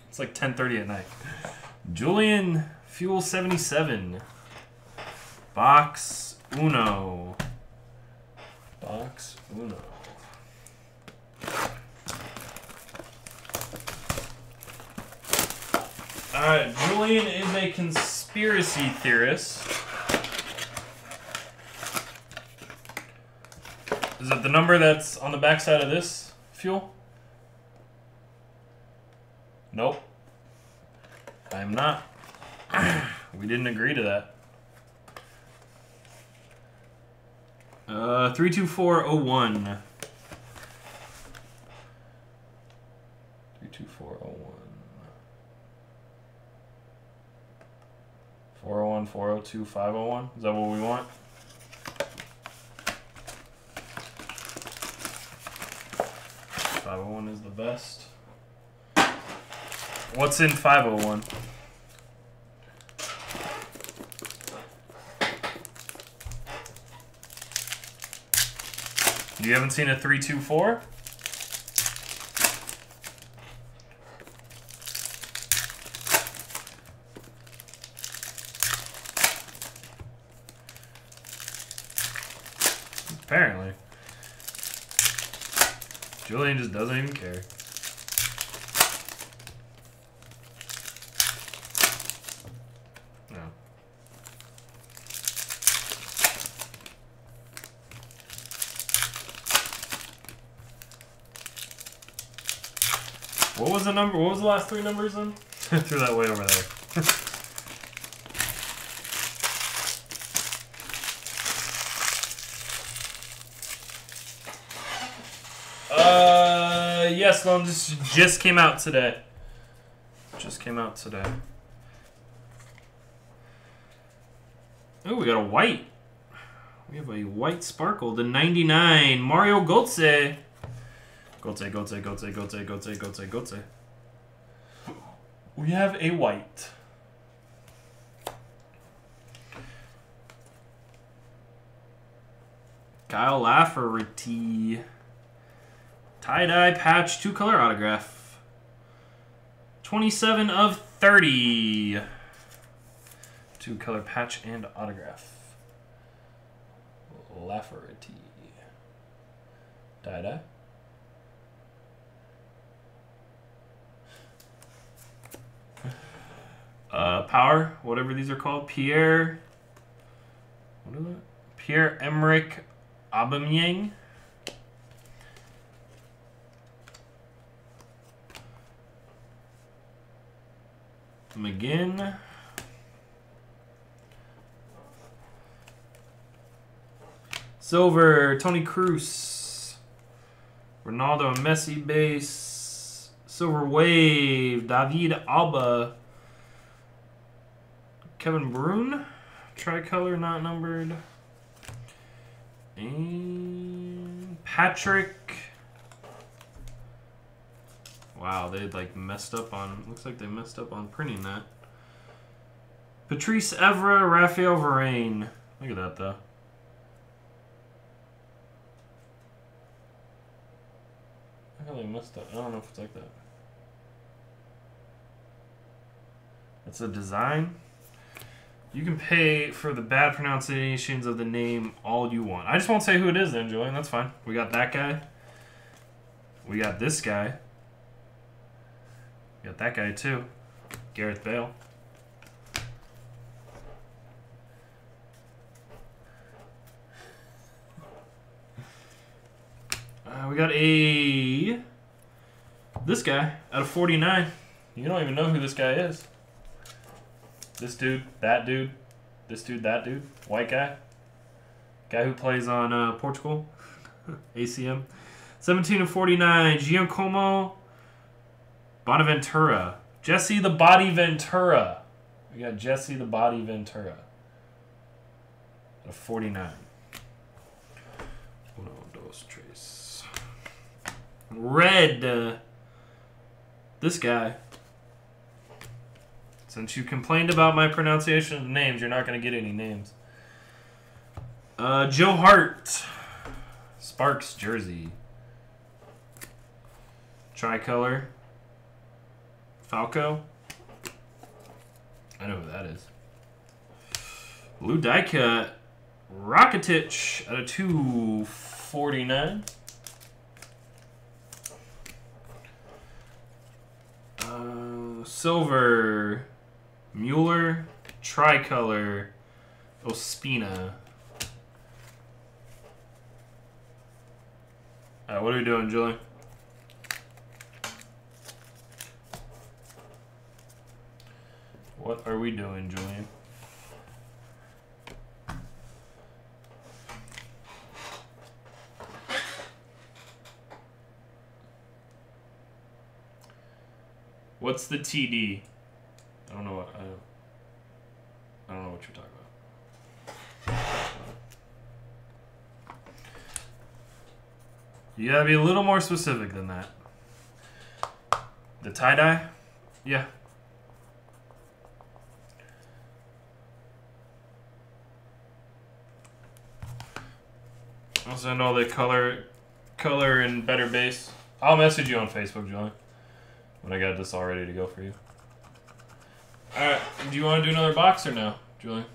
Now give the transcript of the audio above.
It's like 10:30 at night. Julian Fuel 77. Box Uno. Box Uno. Alright, Julian is a conspiracy theorist. Is it the number that's on the back side of this fuel? Nope. I am not. We didn't agree to that. 32401. 32401. 401, 402, 501. Is that what we want? .501 is the best. What's in 501? You haven't seen a 324? Apparently. Julian just doesn't even care. No. What was the number? What was the last three numbers then? Threw that way over there. Yes, Lone, this just came out today. Just came out today. Oh, we got a white. We have a white sparkle. The 99. Mario Götze. Götze. We have a white. Kyle Lafferty. Tie-dye patch, 2-color autograph. 27 of 30. 2-color patch and autograph. Lafferty. Tie-dye. Power, whatever these are called. Pierre. What is it? Pierre-Emerick Aubameyang. McGinn. Silver, Tony Cruz. Ronaldo and Messi base. Silver Wave, David Alba. Kevin Brune. Tricolor, not numbered. And Patrick. Wow, they like messed up on. Looks like they messed up on printing that. Patrice Evra, Raphael Varane. Look at that though. How they messed up? I don't know if it's like that. It's a design. You can pay for the bad pronunciations of the name all you want. I just won't say who it is then, Julian. That's fine. We got that guy. We got this guy. We got that guy too. Gareth Bale. We got this guy out of 49. You don't even know who this guy is. This dude, that dude, this dude, that dude, white guy. Guy who plays on Portugal, ACM. 17 of 49, Giacomo Bonaventura. Jesse the Body Ventura. We got Jesse the Body Ventura. Out of 49. Uno, dos, tres. Red. This guy. Since you complained about my pronunciation of names, you're not going to get any names. Joe Hart. Sparks jersey. Tricolor. Falco. I know who that is. Blue die cut. Rakitic out of 249. Silver. Mueller. Tricolor. Ospina. Alright, what are we doing, Julian? What are we doing, Julian? What's the TD? I don't know what I don't know what you're talking about. You gotta be a little more specific than that. The tie-dye? Yeah. I'll send all the color and better base. I'll message you on Facebook, Julian, when I got this all ready to go for you. Alright, do you want to do another box or no, Julian?